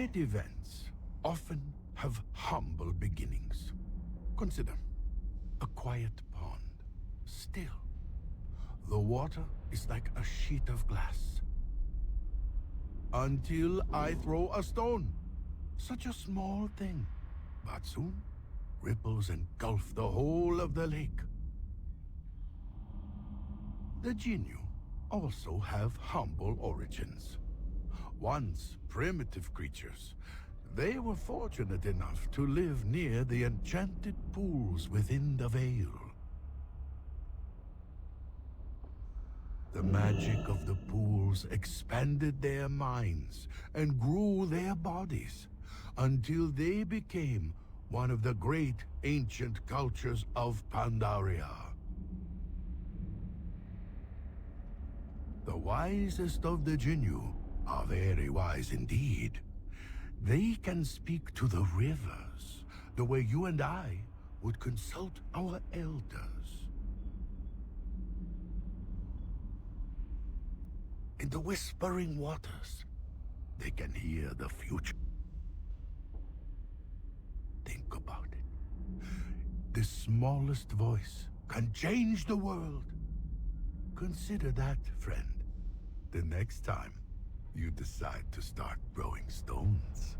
Great events often have humble beginnings. Consider a quiet pond. Still, the water is like a sheet of glass. Until I throw a stone. Such a small thing, but soon ripples engulf the whole of the lake. The Jinnu also have humble origins. Once primitive creatures, they were fortunate enough to live near the enchanted pools within the Veil. The magic of the pools expanded their minds and grew their bodies until they became one of the great ancient cultures of Pandaria. The wisest of the Jinnu are very wise indeed. They can speak to the rivers the way you and I would consult our elders. In the whispering waters, they can hear the future. Think about it. The smallest voice can change the world. Consider that, friend, the next time you decide to start throwing stones.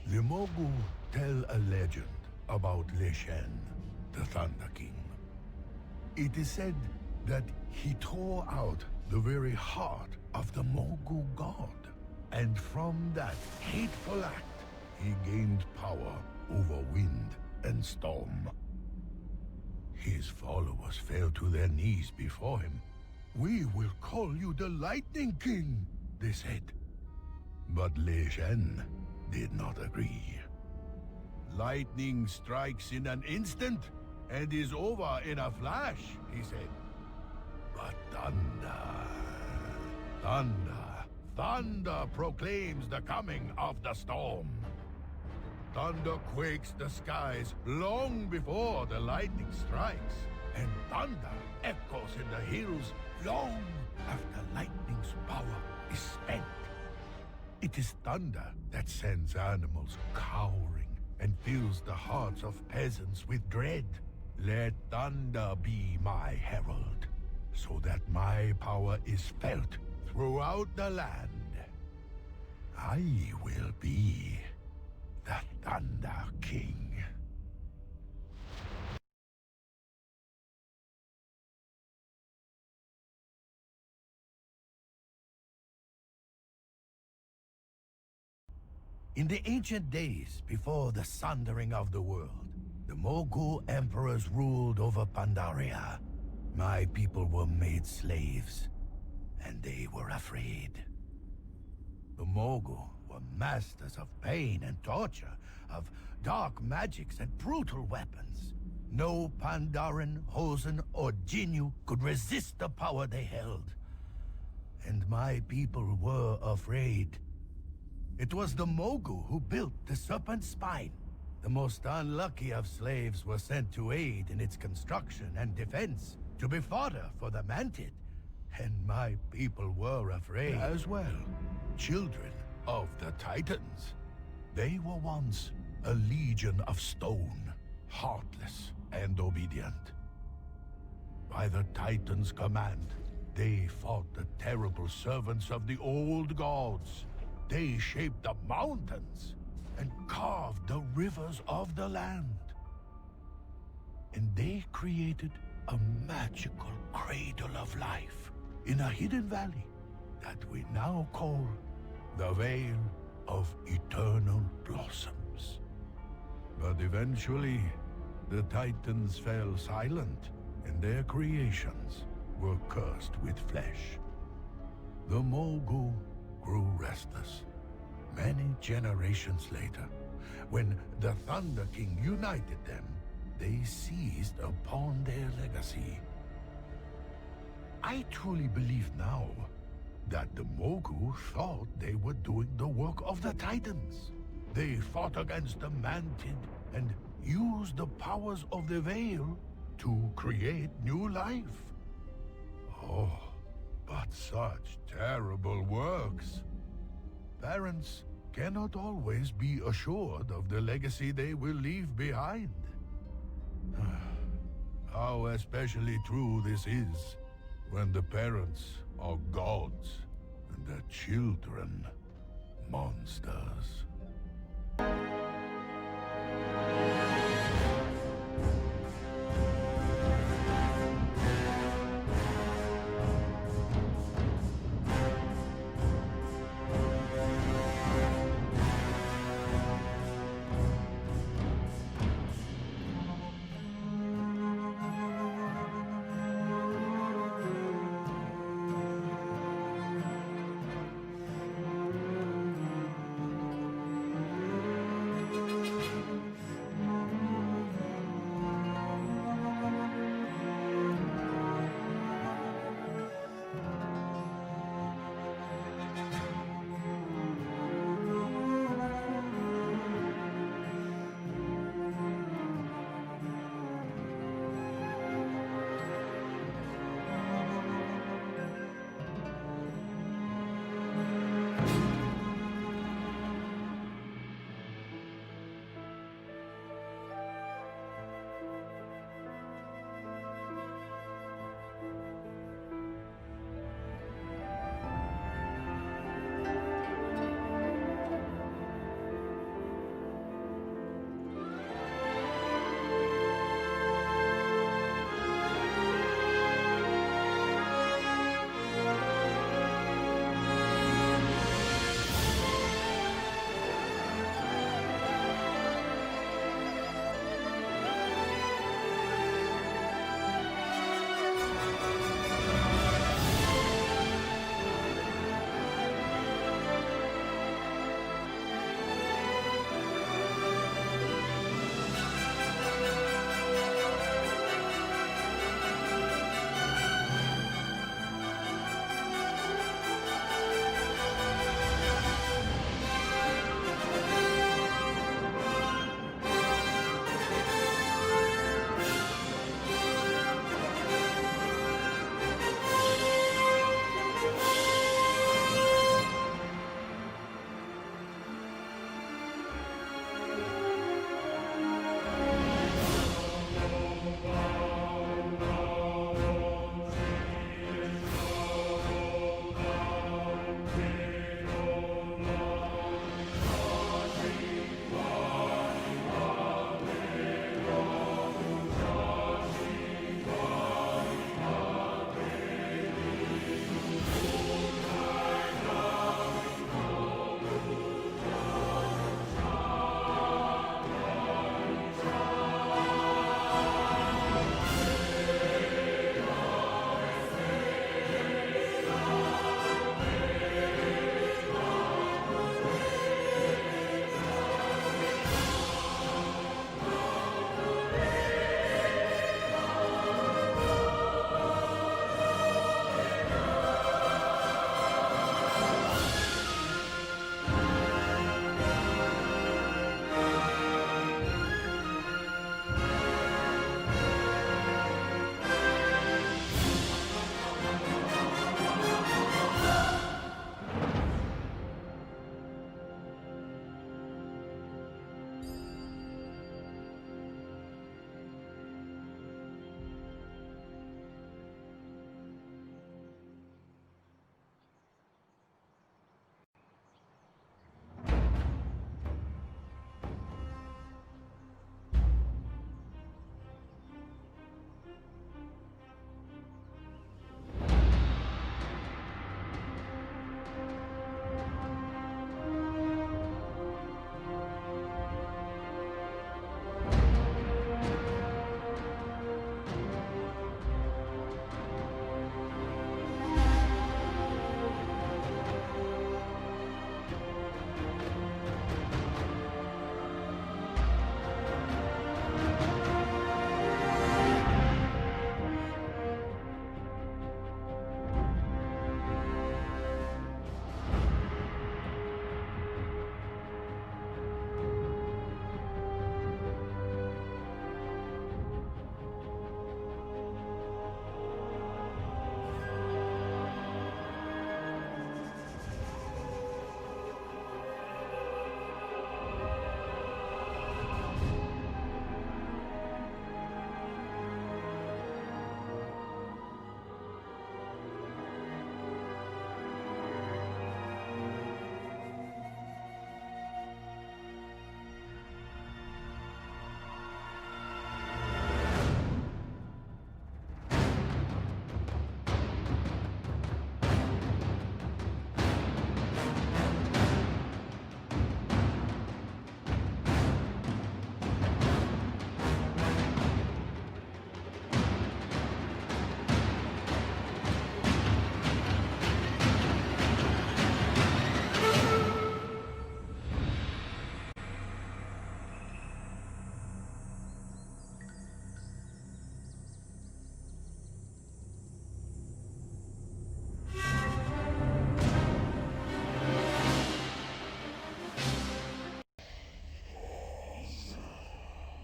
The Mogu tell a legend about Le Shen, the Thunder King. It is said that he tore out the very heart of the Mogu god, and from that hateful act, he gained power over wind and storm. His followers fell to their knees before him. "We will call you the Lightning King," they said. But Le Shen did not agree. "Lightning strikes in an instant and is over in a flash," he said. "But thunder proclaims the coming of the storm. Thunder quakes the skies long before the lightning strikes, and thunder echoes in the hills long after lightning's power is spent. It is thunder that sends animals cowering and fills the hearts of peasants with dread. Let thunder be my herald, so that my power is felt throughout the land. I will be the Thunder King." In the ancient days before the sundering of the world, the Mogu emperors ruled over Pandaria. My people were made slaves, and they were afraid. The Mogu were masters of pain and torture, of dark magics and brutal weapons. No Pandaren, Hosen, or Jinnu could resist the power they held. And my people were afraid. It was the Mogu who built the Serpent Spine. The most unlucky of slaves were sent to aid in its construction and defense, to be fodder for the Mantid. And my people were afraid as well. Children of the Titans. They were once a legion of stone, heartless and obedient. By the Titans' command, they fought the terrible servants of the old gods. They shaped the mountains and carved the rivers of the land. And they created a magical cradle of life in a hidden valley that we now call the Vale of Eternal Blossoms. But eventually, the Titans fell silent, and their creations were cursed with flesh. The Mogu grew restless. Many generations later, when the Thunder King united them, they seized upon their legacy. I truly believe now that the Mogu thought they were doing the work of the Titans. They fought against the Mantid and used the powers of the Veil to create new life. Oh, but such terrible works. Parents cannot always be assured of the legacy they will leave behind. How especially true this is when the parents are gods and the children monsters.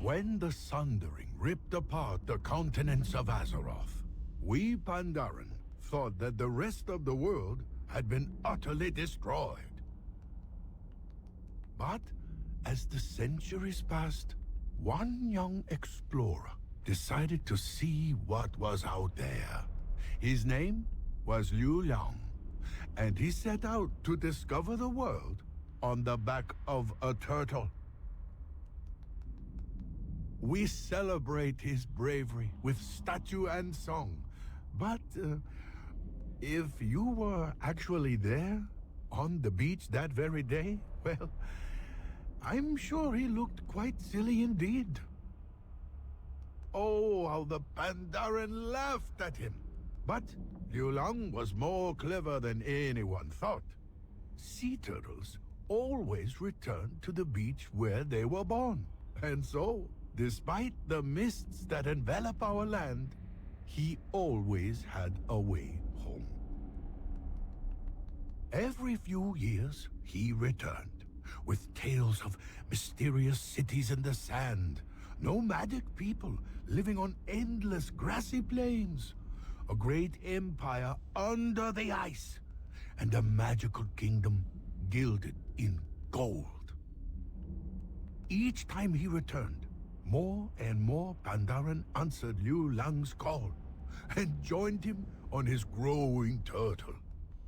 When the Sundering ripped apart the continents of Azeroth, we Pandaren thought that the rest of the world had been utterly destroyed. But as the centuries passed, one young explorer decided to see what was out there. His name was Liu Liang, and he set out to discover the world on the back of a turtle. We celebrate his bravery with statue and song, but if you were actually there, on the beach that very day, well, I'm sure he looked quite silly indeed. Oh, how the Pandaren laughed at him. But Liu Lang was more clever than anyone thought. Sea turtles always return to the beach where they were born. And so, despite the mists that envelop our land, he always had a way home. Every few years, he returned, with tales of mysterious cities in the sand, nomadic people living on endless grassy plains, a great empire under the ice, and a magical kingdom gilded in gold. Each time he returned, more and more Pandaren answered Liu Lang's call and joined him on his growing turtle.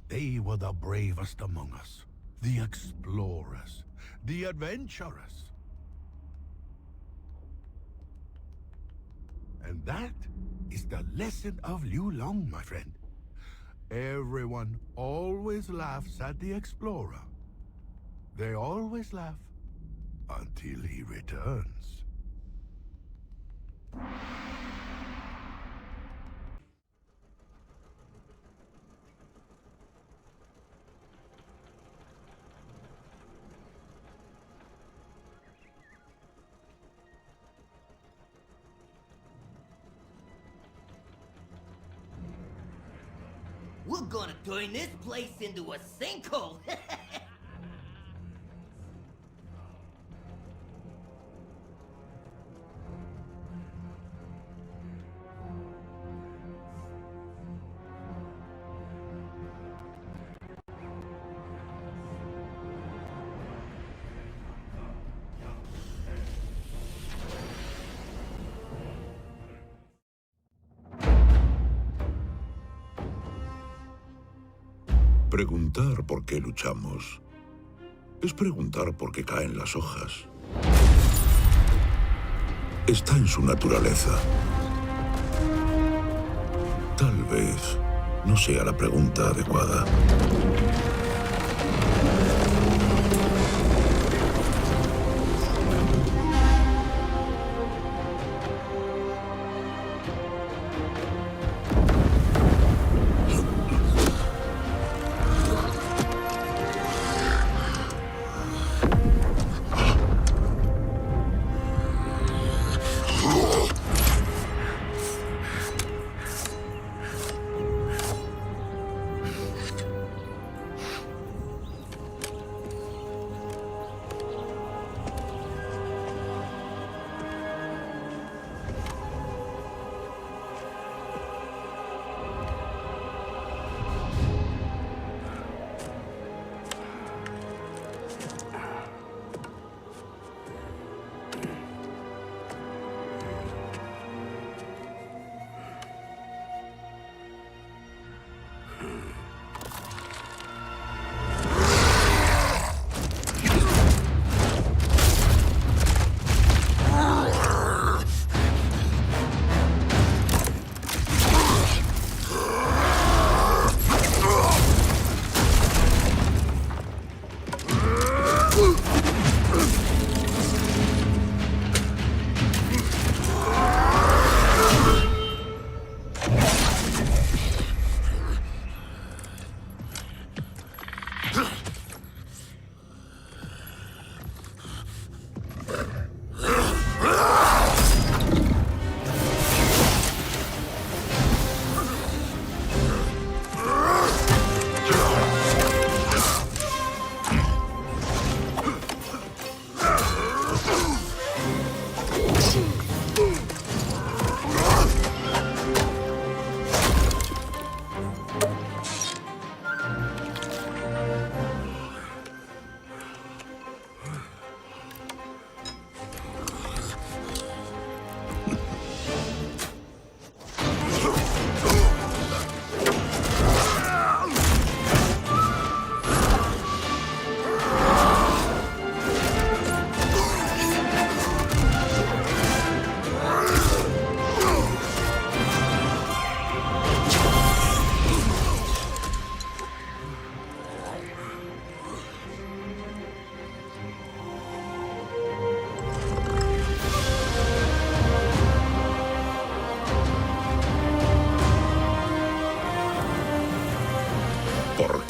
They were the bravest among us, the explorers, the adventurers. And that is the lesson of Liu Lang, my friend. Everyone always laughs at the explorer. They always laugh until he returns. We're gonna turn this place into a sinkhole! Preguntar por qué luchamos es preguntar por qué caen las hojas. Está en su naturaleza. Tal vez no sea la pregunta adecuada.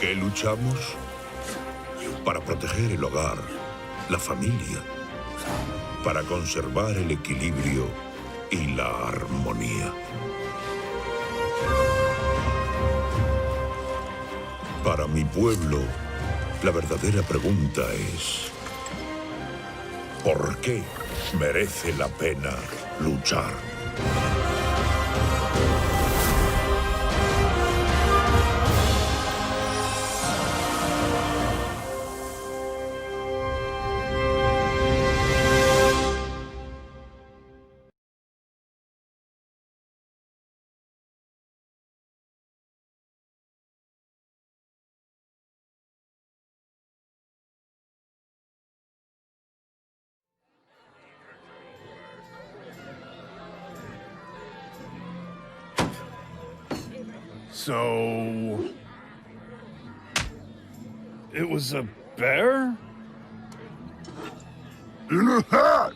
qué luchamos? Para proteger el hogar, la familia, para conservar el equilibrio y la armonía. Para mi pueblo, la verdadera pregunta es: ¿por qué merece la pena luchar? So... it was a bear? In a hat!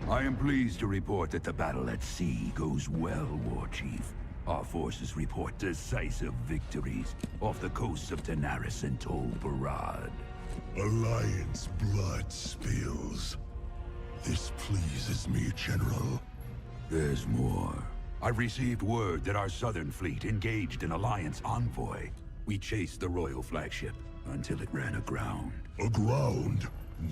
I am pleased to report that the battle at sea goes well, War Chief. Our forces report decisive victories off the coasts of Daenerys and Tol Barad. Alliance blood spills. This pleases me, General. There's more. I've received word that our southern fleet engaged an Alliance envoy. We chased the royal flagship until it ran aground. Aground?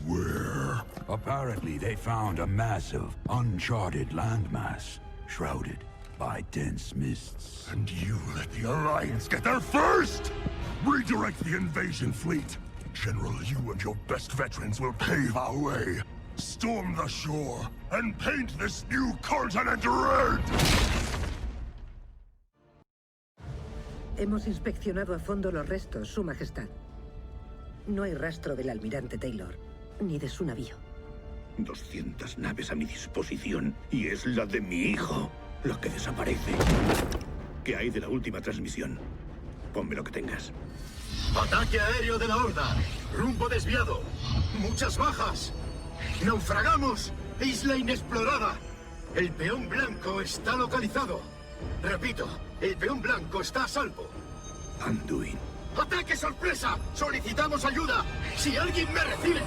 Where? Apparently, they found a massive, uncharted landmass, shrouded by dense mists. And you let the Alliance get there first! Redirect the invasion fleet. General, you and your best veterans will pave our way. Storm the shore and paint this new continent red! Hemos inspeccionado a fondo los restos, Su Majestad. No hay rastro del almirante Taylor, ni de su navío. 200 naves a mi disposición, y es la de mi hijo la que desaparece. ¿Qué hay de la última transmisión? Ponme lo que tengas. Ataque aéreo de la Horda. Rumbo desviado. Muchas bajas. Naufragamos. Isla inexplorada. El peón blanco está localizado. Repito, el peón blanco está a salvo. Anduin. ¡Ataque sorpresa! ¡Solicitamos ayuda! ¡Si alguien me recibe!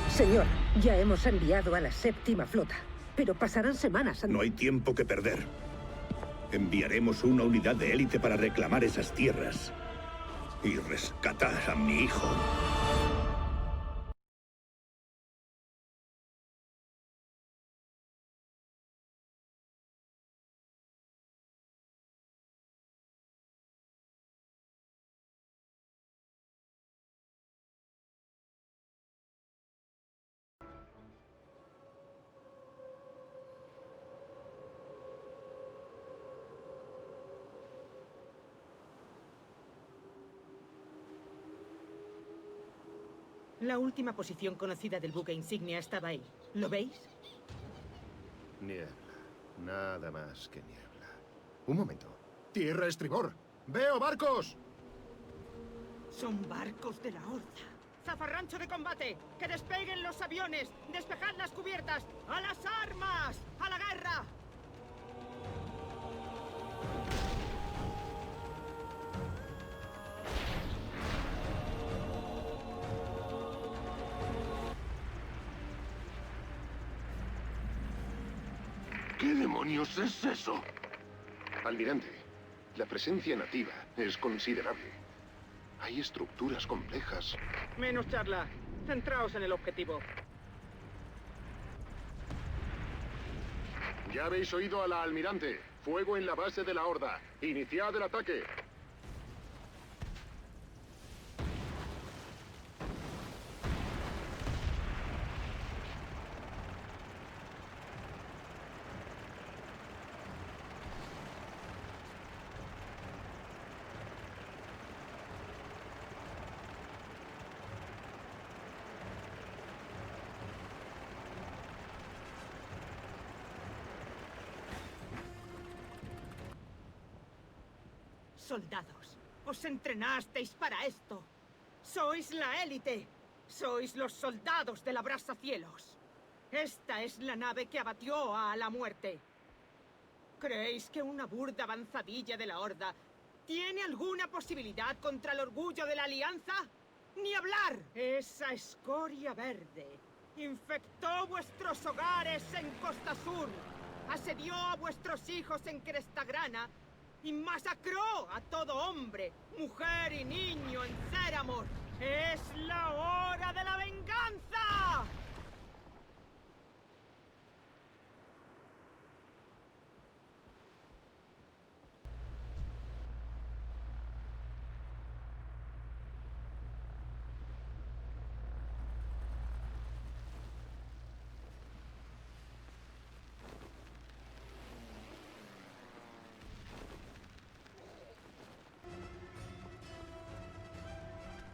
Señor, ya hemos enviado a la séptima flota, pero pasarán semanas antes. No hay tiempo que perder. Enviaremos una unidad de élite para reclamar esas tierras y rescatar a mi hijo. La última posición conocida del buque insignia estaba ahí. ¿Lo veis? Niebla. Nada más que niebla. Un momento. Tierra a estribor. ¡Veo barcos! Son barcos de la Horda. ¡Zafarrancho de combate! ¡Que despeguen los aviones! ¡Despejad las cubiertas! ¡A las armas! ¡A la guerra! ¿Qué demonios es eso? Almirante, la presencia nativa es considerable. Hay estructuras complejas. Menos charla. Centraos en el objetivo. Ya habéis oído a la almirante. Fuego en la base de la Horda. Iniciad el ataque. soldados. Os entrenasteis para esto. Sois la élite. Sois los soldados del abrasacielos. Esta es la nave que abatió a la muerte. ¿Creéis que una burda avanzadilla de la Horda tiene alguna posibilidad contra el orgullo de la Alianza? ¡Ni hablar! Esa escoria verde infectó vuestros hogares en Costa Sur, asedió a vuestros hijos en Crestagrana y masacró a todo hombre, mujer y niño en Céramor. ¡Es la hora de la venganza!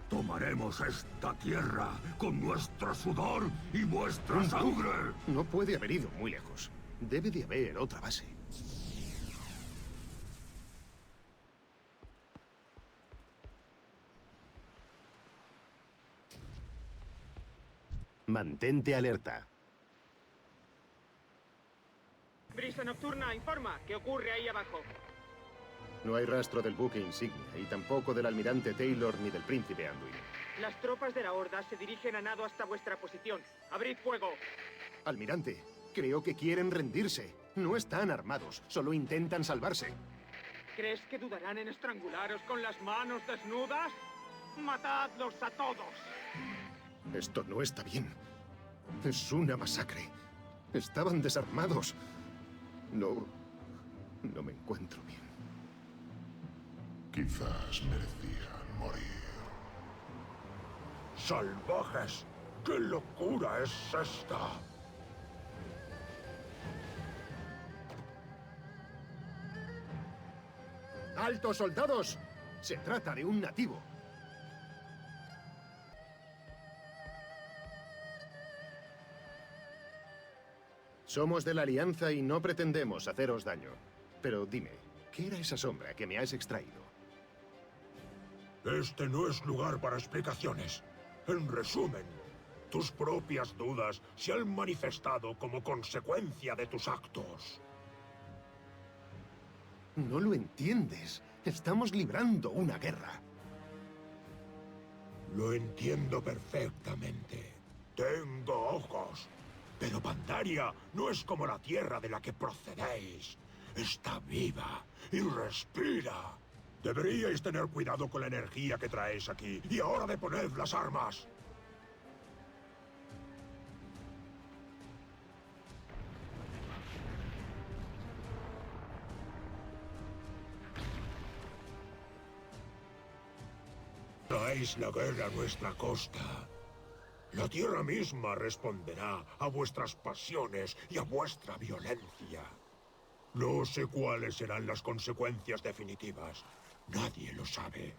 Tomaremos esta tierra con nuestro sudor y vuestra sangre. No puede haber ido muy lejos. Debe de haber otra base. Mantente alerta. Brisa nocturna, informa. ¿Qué ocurre ahí abajo? No hay rastro del buque insignia, y tampoco del almirante Taylor ni del príncipe Anduin. Las tropas de la Horda se dirigen a nado hasta vuestra posición. ¡Abrid fuego! Almirante, creo que quieren rendirse. No están armados, solo intentan salvarse. ¿Crees que dudarán en estrangularos con las manos desnudas? ¡Matadlos a todos! Esto no está bien. Es una masacre. Estaban desarmados. No me encuentro bien. Quizás merecían morir. ¡Salvajes! ¡Qué locura es esta! ¡Alto, soldados! Se trata de un nativo. Somos de la Alianza y no pretendemos haceros daño. Pero dime, ¿qué era esa sombra que me has extraído? Este no es lugar para explicaciones. En resumen, tus propias dudas se han manifestado como consecuencia de tus actos. No lo entiendes. Estamos librando una guerra. Lo entiendo perfectamente. Tengo ojos. Pero Pandaria no es como la tierra de la que procedéis. Está viva y respira. Deberíais tener cuidado con la energía que traéis aquí. Y ahora deponed las armas. Traéis la guerra a nuestra costa. La tierra misma responderá a vuestras pasiones y a vuestra violencia. No sé cuáles serán las consecuencias definitivas. Nadie lo sabe.